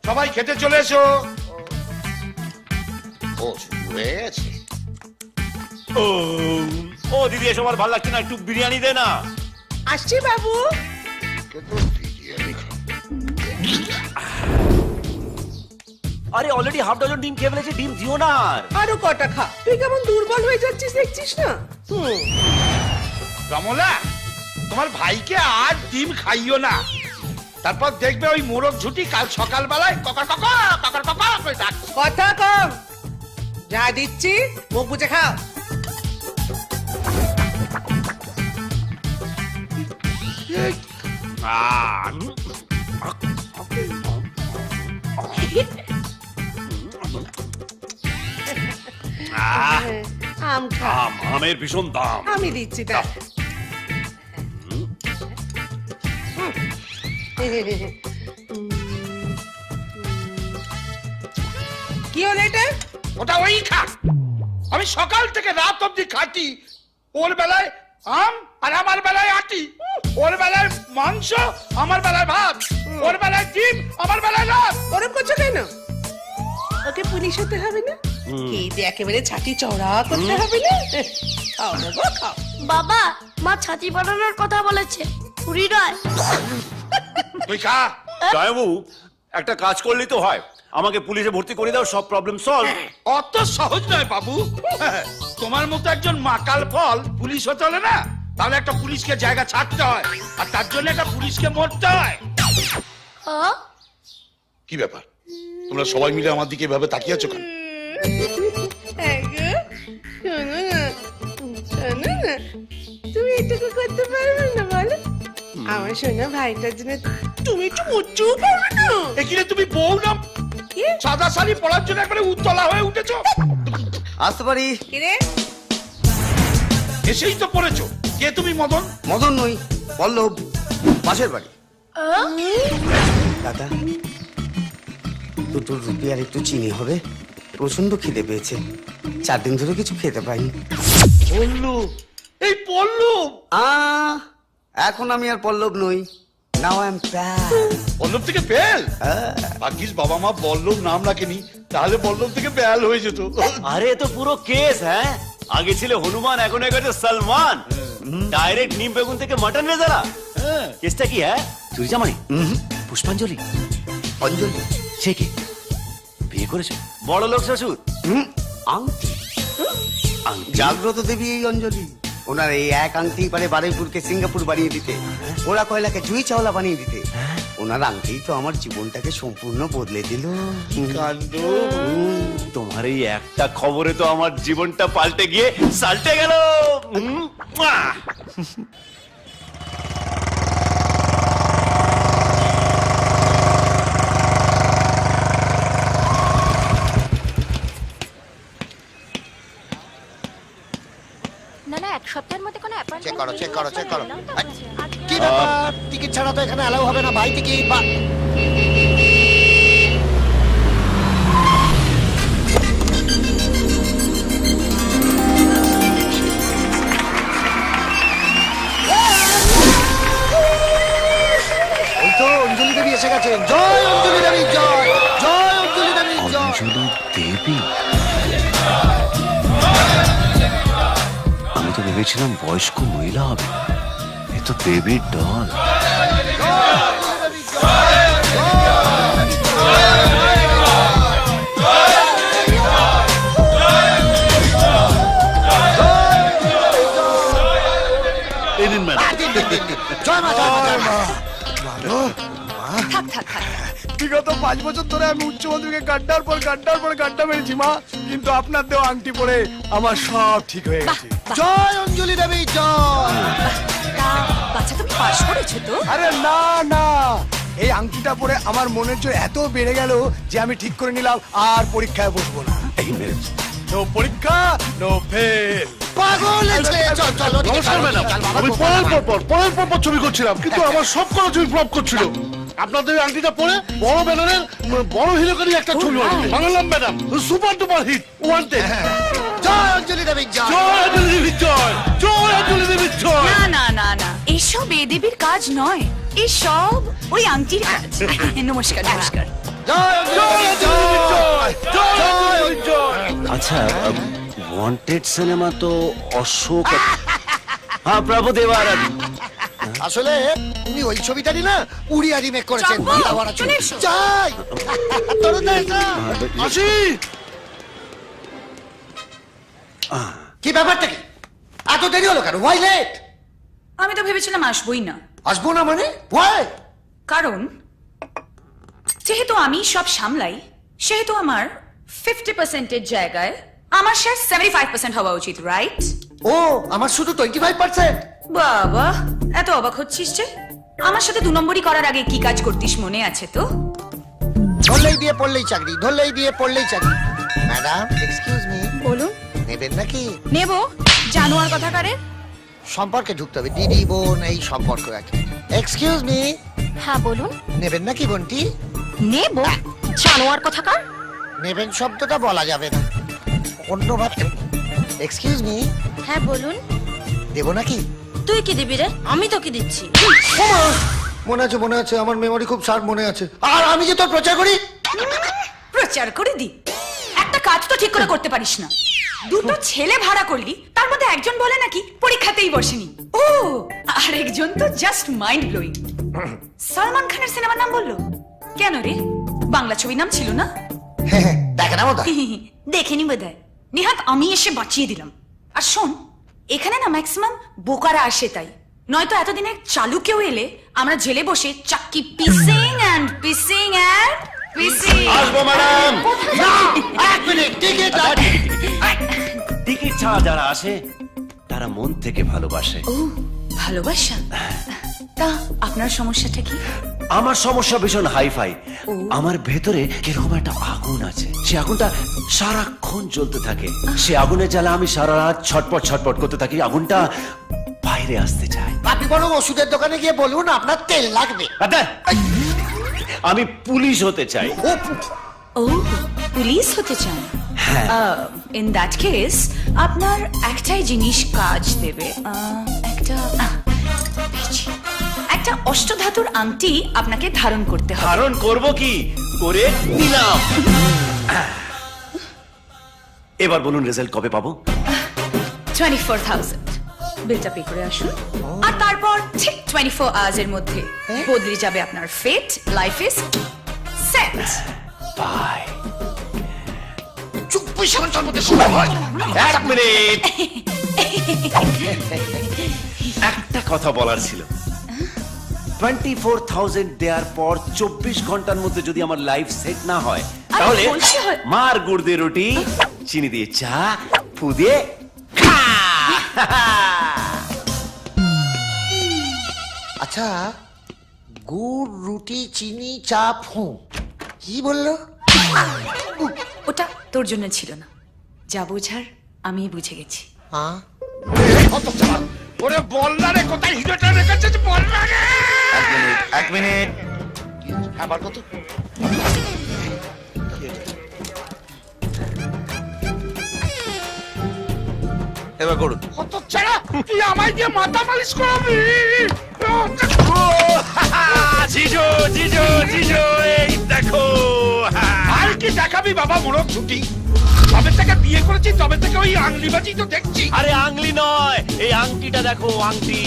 সবাই খেতে চলে এসো। ও শুরু হয়ে গেছে। ও দিদি, এসব আর ভালো লাগছে না, একটু বিরিয়ানি দে না। আসছি বাবু। বিরিয়ানি খাও। আরে অলরেডি হাফ ডজন ডিম খেয়ে ফেলেছে, ডিম দিও না আর। আরো কটা খা, তুই কেমন দুর্বল হয়ে যাচ্ছিস দেখছিস না। কমলা, তোমার ভাইকে আর ডিম খাইও না, তারপর দেখবে ওই মোরগ ঝুটি কাল সকালবেলায় ককা ককা ককা ককা করে ডাকছে। কথা কম, যা দিচ্ছি মুখ বুঝে খাও। আম খা, আমের ভীষণ দাম। আমি দিচ্ছি তা। কি হলো এটা? ওটা ওই খা, আমি সকাল থেকে রাত অব্দি খাটি। ওর বেলায় আম আর আমার বেলায় আটি, ওর বেলায় মাংস আমার বেলায় ভাত, ওর বেলায় ডিম আমার বেলায় রাত। ওরম করছো কেন? ওকে পুলিশ হতে হবে না? এই যে একেবারে ছাতি চওড়া করতে হবে না? খাও বাবা খাও। বাবা, মা ছাতি বানানোর কথা বলেছে, পুরি নয়। তুই খা। জয়বাবু, একটা কাজ করলেই তো হয়, আমাকে পুলিশে ভর্তি করে দাও, সব প্রবলেম সলভ। অত সহজ নয় বাবু। তোমার মতো একজন মাকাল ফল পুলিশ হতে হলে না, তাহলে একটা পুলিশকে জায়গা ছাড়তে হয়, আর তার জন্য একটা পুলিশকে মরতে হয়। কি ব্যাপার, তোমরা সবাই মিলে আমার দিকে এভাবে তাকিয়ে আছো কেন? শোনো না, শোনো না, তুমি এটুকু করতে পারবে না বলো? আমার শোনা ভাইটার জন্য তুমি একটু উঁচু পারবে না? এখানে তুমি বউ না কি? সাদা শাড়ি পরার জন্য একবারে উত্তলা হয়ে উঠেছো। আসতে পারি? কি রে? এসেই তো পড়েছো। কে তুমি? মদন? মদন নই, পল্লব, পাশের বাড়ি। দাদা, দুটো রুটি আর একটু চিনি হবে? প্রচন্ড খিদে পেয়েছে, 4 দিন ধরে কিছু খেতে পাইনি। পল্লু, এই পল্লু। এখন আমি আর পল্লব নই, নাও আই এম পল্লব থেকে বেল। ভাগ্যিস বাবা মা বল্লভ নাম রাখেনি, তাহলে বল্লভ থেকে বেল হয়ে যেত। আরে তো পুরো কেস। হ্যাঁ, আগে ছিল হনুমান, এখন হয়ে গেছে সালমান। ডাইরেক্ট নিম বেগুন থেকে মাটন রেজালা। কেসটা কি? হ্যাঁ, চুরি জামাই, পুষ্পাঞ্জলি, অঞ্জলি, সে কি বিয়ে করেছে? বড় লোক শ্বশুর। আংটি। আংটি? জাগ্রত দেবী এই অঞ্জলি, ওনার এই এক আংটি পারে বারুইপুরকে সিঙ্গাপুর বানিয়ে দিতে, ওরা কয়লাকে জুই চাওলা বানিয়ে দিতে। ওনার আংটি তো আমার জীবনটাকে সম্পূর্ণ বদলে দিল। কাণ্ড। তোমার এই একটা খবরে তো আমার জীবনটা পাল্টে গিয়ে সাল্টে গেল। না না, 1 সপ্তাহের মধ্যে কোনো অ্যাপয়েন্টমেন্ট চেক করো, চেক করো, চেক করো। কি কি ব্যাপার, টিকিট ছাড়া তো এখানে অ্যালাউ হবে না ভাই। টিকিট বা ওই তো অঞ্জলি দেবী এসে গেছে। জয় অঞ্জলি দেবী, জয় জয় অঞ্জলি দেবী, জয়। অঞ্জলি দেবী? আমি তো ভেবেছিলাম বয়স্ক মহিলা হবে, এ তো দেবীর ডল। জয় মা, জয় মা, জয় মা। থাক থাক থাক। বিগত 5 বছর ধরে আমি উচ্চমাধ্যমিকে গাড্ডার পর গাড্ডা মেরেছি মা, কিন্তু আপনার দেওয়া আংটি পরে আমার সব ঠিক হয়ে গেছে। জয় অঞ্জলি দেবী, জয়। বাচ্চা তুমি পাস করেছো তো? আরে না না, এই আংটিটা পরে আমার মনের জোর এত বেড়ে গেল যে আমি ঠিক করে নিলাম আর পরীক্ষায় বসবো না। নো পরীক্ষা, নো ফেল। পাগল হয়েছে। চল চল। নমস্কার ম্যাডাম, আমি পরের পর ছবি করছিলাম, কিন্তু আমার সব করা ছবি ফ্লপ করছিল। আপনাদের আংটিটা পরে বড় ব্যানারের বড় হিরোকারি একটা ছবি বানালাম madam, super duper hit, wanted. জয় অঞ্জলি দেবী, জয় জয় অঞ্জলি দেবী, জয় জয় অঞ্জলি দেবী, জয়। না না না না, এসব এ দেবীর কাজ নয়, এসব ওই আংটির কাজ। নমস্কার নমস্কার। আচ্ছা ওয়ান্টেড সিনেমা তো অশোক হ্যাঁ প্রভুদেবা আসলে উনি ওই ছবিটারই না উড়িয়া রিমেক করেছেন চম্পু, বাড়াবাড়া ছবি। চলে এসো। যাই তরুণদা এসো। আসি কি ব্যাপারটা কি এত দেরি হলো কেন ওয়াই লেট আমি তো ভেবেছিলাম আসবোই না, আসবো না মানে ওয়াই কারণ যেহেতু আমি সব সামলাই সেহেতু আমার 50%-এর জায়গায় আমার শেয়ার 75% হওয়া উচিত, রাইট? ও আমার শুধু 25%। বাবা এত অবাক হচ্ছিস যে? আমার সাথে 2 নম্বরই করার আগে কি কাজ করতিস মনে আছে তো? ধরলেই বিয়ে পড়লেই চাকরি, ধরলেই বিয়ে পড়লেই চাকরি। ম্যাডাম এক্সকিউজ মি, বলুন। নেবেন নাকি? নেব, জানোয়ার কথাকারে। সম্পর্কে ঢুকতে হবে, দিদি বোন এই সম্পর্ক আছে। এক্সকিউজ মি, হ্যাঁ বলুন। নেবেন নাকি বোনটি? নেব, জানোয়ার কথাকার। নেবেন শব্দটা বলা যাবে না, অন্য ভাবতে। এক্সকিউজ মি, হ্যাঁ বলুন। দেবো নাকি? তুই কি দিবি রে? আমি তোকে দিচ্ছি। মনে আছে আমার মেমরি খুব শার্প মনে আছে। আর আমি যে তোর প্রচার করি। প্রচার করে দি, একটা কাজ তো ঠিক করে করতে পারিস না। 2টো ছেলে ভাড়া করলি, তার মধ্যে একজন বলে নাকি পরীক্ষাতেই বসেনি। ও আর একজন তো জাস্ট মাইন্ড ব্লোয়িং। সালমান খানের সিনেমার নাম বললো কেন রে? বাংলা ছবির নাম ছিল না? দেখে না বোধ দেখেনি বোধহয়। নিহাত আমি এসে বাঁচিয়ে দিলাম। আর শোন, এখানে না ম্যাক্সিমাম বোকারা আসে, তাই নয়তো এতদিনে চালু কেউ এলে আমরা জেলে বসে চাক্কি পিসিং অ্যান্ড পিসিং অ্যান্ড পিসিং। আসবো ম্যাডাম এক মিনিট টিকিট টিকিট ছাড়া যারা আসে তারা মন থেকে ভালোবাসে। ও ভালোবাসা। তা আপনার সমস্যাটা কি? আমার সমস্যা ভীষণ হাইফাই। আমার ভেতরে কিরকম একটা আগুন আছে, সে আগুনটা সারাক্ষণ জ্বলতে থাকে। সে আগুনের জ্বালা আমি সারা রাত ছটপট ছটপট করতে থাকি। আগুনটা বাইরে আসতে চায়। আপনি বরং ওষুধের দোকানে গিয়ে বলুন আপনার তেল লাগবে। আমি পুলিশ হতে চাই। ও পুলিশ হতে চান? ইন দ্যাট কেস আপনার একটাই জিনিস কাজ দেবে। একটা অষ্টধাতুর আংটি আপনাকে ধারণ করতে হবে। ধারণ করব কি করে নিলাম। এবার বলুন রেজাল্ট কবে পাবো? 24,000 বিলটা পে করে আসুন, আর তারপর ঠিক 24 আওয়ার্স এর মধ্যে বদলে যাবে আপনার fate. Life is set. Bye. চুপ্পি সঞ্চয় মধ্যে সময় হয়। এক মিনিট, একটা কথা বলার ছিল। 24,000 দেওয়ার পর 24 ঘন্টার মধ্যে যদি আমার লাইফ সেট না হয়, তাহলে বলছি হয়। মার গুড় দিয়ে রুটি, চিনি দিয়ে চা, ফু দিয়ে খা। আচ্ছা, গুড় রুটি চিনি চা ফু কি বললো? ওটা তোর জন্য ছিল না, যা বোঝার আমি বুঝে গেছি। হ্যাঁ ওরে বল না রে, কোথায় হিরোটা রেখেছিস বল না রে। এক মিনিট। আবার কত? এবার করুন। কত ছাড়া তুই আমায় দিয়ে মাথা মালিশ করাবি? জিজো জিজো জিজো, এই দেখো। আর কি দেখাবি বাবা, মোড়ক ছুটি। তবে থেকে বিয়ে করেছি তবে থেকে ওই আংলিবাজি তো দেখছি। আরে আংলি নয়, এই আংটিটা দেখো, আংটি।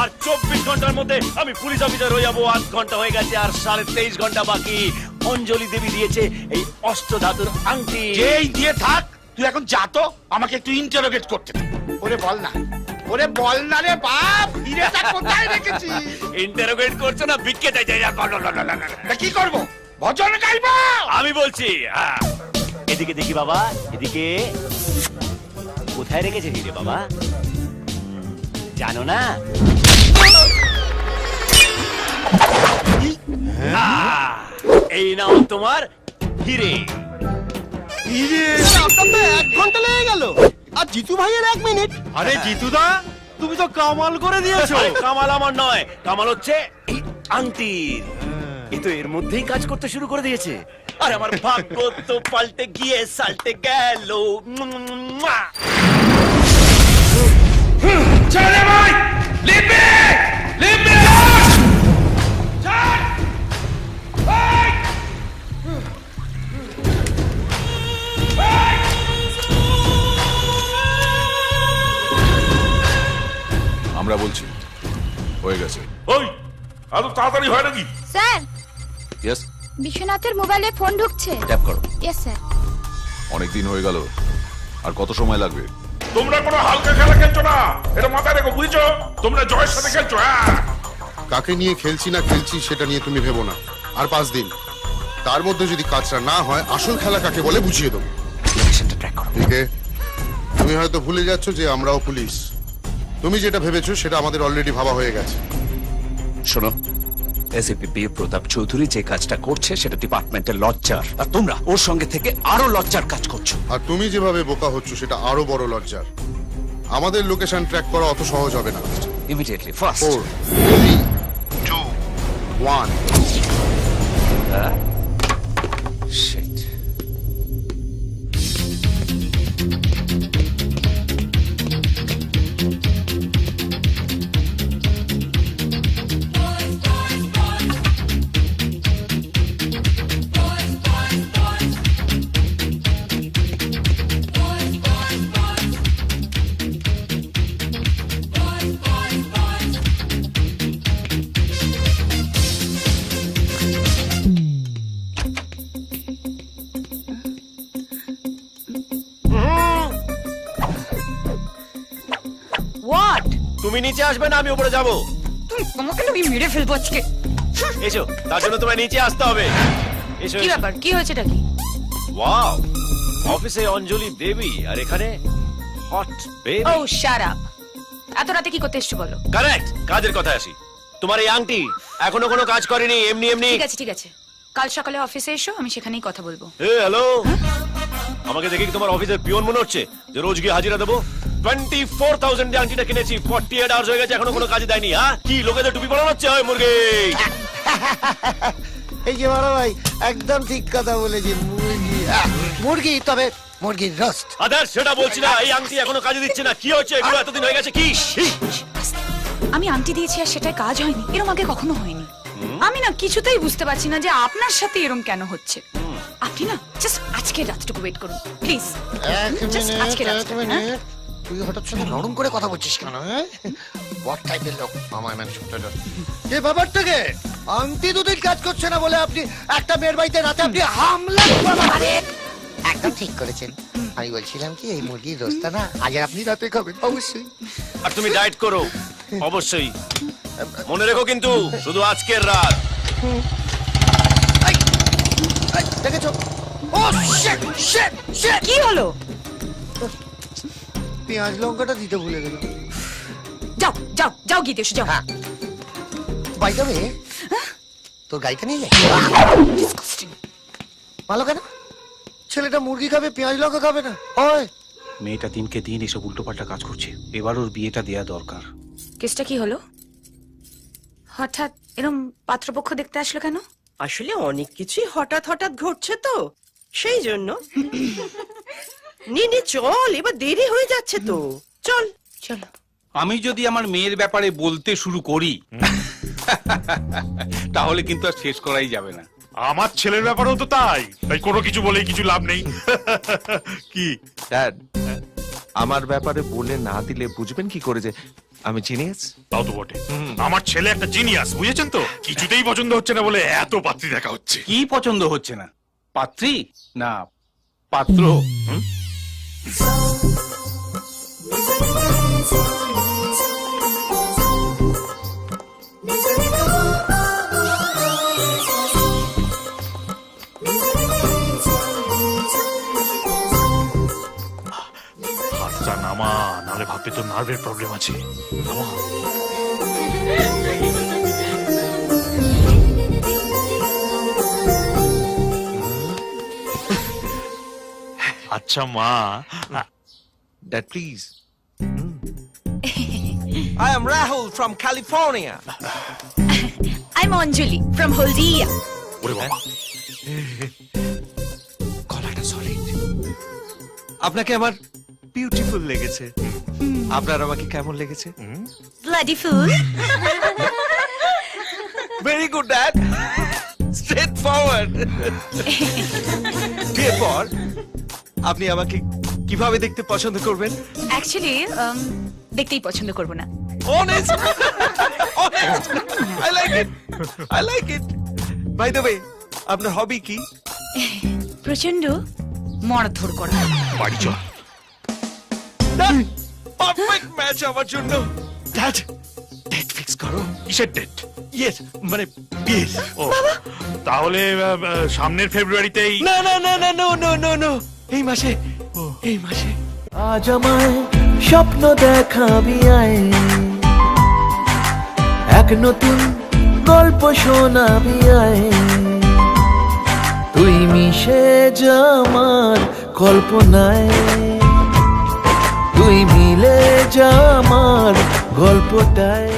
আর 24 ঘন্টার মধ্যে আমি পুলিশ অফিসার হয়ে যাবো। 8 ঘন্টা হয়ে গেছে, আর 23.5 ঘন্টা বাকি। অঞ্জলি দেবী দিয়েছে এই অষ্টধাতুর আংটি। যেই দিয়ে থাক, তুই এখন যা তো, আমাকে একটু ইন্টারোগেট করতে দে। ওরে বল না, ওরে বল না রে বাপ, হিরেটা কোথায় রেখেছি? ইন্টারোগেট করছো না, বিটকে যাই যাই। তা কি করবো, ভজন গাইবো? আমি বলছি, এদিকে দেখি বাবা, এদিকে। কোথায় রেখেছে হিরে বাবা? জানো না? এই নাও তোমার হিরে। আপনার তো 1 ঘন্টা লেগে গেল, আর জিতু ভাইয়ের 1 মিনিট। আরে জিতুদা, তুমি তো কামাল করে দিয়েছো। কামাল আমার নয়, কামাল হচ্ছে এই আংটির। এ তো এর মধ্যেই কাজ করতে শুরু করে দিয়েছে। আর আমার ভাগ্য তো পাল্টে গিয়ে সাল্টে গেল। চলে ভাই, লিপে লিপে আমরা বলছি হয়ে গেছে। ওই এত তাড়াতাড়ি হয় নাকি? স্যার ইয়েস, বিশ্বনাথের মোবাইলে ফোন ঢুকছে। ট্যাপ করো। Yes sir. অনেক দিন হয়ে গেল, আর কত সময় লাগবে? তোমরা কোনো হালকা খেলা খেলছো না, এটা মাথায় রেখো, বুঝছো? তোমরা জয়ের সাথে খেলছো। হ্যাঁ, কাকে নিয়ে খেলছি না খেলছি সেটা নিয়ে তুমি ভেবো না। আর 5 দিন, তার মধ্যে যদি কাজটা না হয় আসল খেলা কাকে বলে বুঝিয়ে দেবো। লোকেশনটা ট্র্যাক করো। ঠিক আছে, তুমি হয়তো ভুলে যাচ্ছ যে আমরাও পুলিশ। তুমি যেটা ভেবেছো সেটা আমাদের অলরেডি ভাবা হয়ে গেছে। শোনো, এসিপি বীর প্রতাপ চৌধুরী যে কাজটা করছে সেটা ডিপার্টমেন্টের লজ্জার, আর তোমরা ওর সঙ্গে থেকে আরো লজ্জার কাজ করছো। আর তুমি যেভাবে বোকা হচ্ছ সেটা আরো বড় লজ্জার। আমাদের লোকেশন ট্র্যাক করা অত সহজ হবে না। Immediately first 4 3 2 1 shit. হোয়াট? তুমি নিচে আসবে না, আমি উপরে যাব। তোমাকে আমি মেরে ফেলবো আজকে। এসো, তার জন্য তোমায় নিচে আসতে হবে। এসো। কি ব্যাপার, কি হয়েছেটা কি? ওয়াও, অফিসে অঞ্জলি দেবী আর এখানে হট বেবি। ও শাট আপ। এত রাতে কি করতে এসছো বলো? কারেক্ট, কাজের কথা আসি। তোমার এই আংটি এখনো কোনো কাজ করেনি, এমনি এমনি। ঠিক আছে ঠিক আছে, কাল সকালে অফিসে এসো, আমি সেখানেই কথা বলবো। এ হ্যালো, আমাকে দেখে কি তোমার অফিসের পিয়ন মনে হচ্ছে যে রোজ গিয়ে হাজিরা দেবো? 24,000 দিয়ে আংটিটা কিনেছি, 48 আওয়ার্স হয়ে গেছে, এখনো কোনো কাজ দেয়নি। হ্যাঁ, কি লোকেদের টুপি পরানো হচ্ছে? হয় মুরগি। এই যে বড় ভাই একদম ঠিক কথা বলেছি। মুরগি মুরগি, তবে মুরগির রোস্ট। আদার সেটা বলছি না, এই আংটি এখনো কাজে দিচ্ছে না। কি হচ্ছে এগুলো? এতদিন হয়ে গেছে কি? আমি আংটি দিয়েছি আর সেটাই কাজ হয়নি, এরম আগে কখনো হয়নি। আমি না কিছুতেই বুঝতে পারছি না যে আপনার সাথে এরম কেন হচ্ছে। আপনি না জাস্ট আজকে রাতটুকু ওয়েট করুন প্লিজ। তুই হঠাৎ শুনে নরম করে কথা বলছিস কেন? হোয়াট টাইপের লোক আমার মানে এ ব্যাপারটাকে আংটি দুদিন কাজ করছে না বলে আপনি একটা মেয়ের বাড়িতে রাতে আপনি হামলা করবেন? একদম ঠিক করেছেন। আমি বলছিলাম কি এই মুরগির রোস্টটা না আজ আপনি রাতে খাবেন অবশ্যই। আর তুমি ডায়েট করো অবশ্যই, মনে রেখো কিন্তু শুধু আজকের রাত। দেখেছো? ও শিট শিট শিট! কি হলো? পেঁয়াজ লঙ্কাটা দিতে ভুলে গেলাম। যাও যাও যাও গিয়ে এসো, যাও। হ্যাঁ, বাই দ্য ওয়ে, তোর গাড়িটা নিয়ে যাই। ভালো কেন? ছেলেটা মুরগি খাবে, পেঁয়াজ লঙ্কা খাবে না। ওই মেয়েটা দিনকে দিন এসব উল্টোপাল্টা কাজ করছে, এবার ওর বিয়েটা দেয়া দরকার। কেসটা কি হলো? হঠাৎ এরম পাত্রপক্ষ দেখতে আসলো কেন? আসলে অনেক কিছুই হঠাৎ হঠাৎ ঘটছে তো, সেই জন্য। নে নে চল, এবার দেরি হয়ে যাচ্ছে তো, চল চলো। আমি যদি আমার মেয়ের ব্যাপারে বলতে শুরু করি তাহলে কিন্তু আর শেষ করাই যাবে না। আমার ছেলের ব্যাপারেও তো তাই, তাই কোনো কিছু বলেই কিছু লাভ নেই। কি ড্যাড, আমার ব্যাপারে বলে না দিলে বুঝবেন কি করে যে আমি জিনিয়াস? তাও তো বটে, আমার ছেলে একটা জিনিয়াস, বুঝেছেন তো? কিছুতেই পছন্দ হচ্ছে না বলে এত পাত্রী দেখা হচ্ছে। কি পছন্দ হচ্ছে না? পাত্রী না পাত্র? হাতটা নামা, নাহলে ভাববে তো নার্ভের প্রবলেম আছে। নামা। আচ্ছা মা। Dad please. I am Rahul from California. I'm Anjali from Haldia. ওরে বাবা, গলাটা সলিড। আপনাকে আমার বিউটিফুল লেগেছে। আপনার আমাকে কেমন লেগেছে? Bloody fool. Very good dad, straight forward. বিয়ের পর আপনি আমাকে কিভাবে দেখতে পছন্দ করবেন? Actually, দেখতেই পছন্দ করবো না, honest. Honest. I like it. I like it. By the way, আপনার হবি কি? প্রচন্ড মারধর করা। বাড়ি চল। পারফেক্ট ম্যাচ আমার জন্য। ড্যাড, ডেট ফিক্স করো। কিসের ডেট? ইয়েস, মানে বিয়ের। ও তাহলে সামনের ফেব্রুয়ারিতেই। না না না না নো নো নো নো, এই মাসে, এই মাসে। আজ আমায় স্বপ্ন দেখাবি আয়, এক নতুন গল্প শোনাবি আয়, তুই মিশে যা আমার কল্পনায়, তুই মিলে যা আমার গল্পটায়।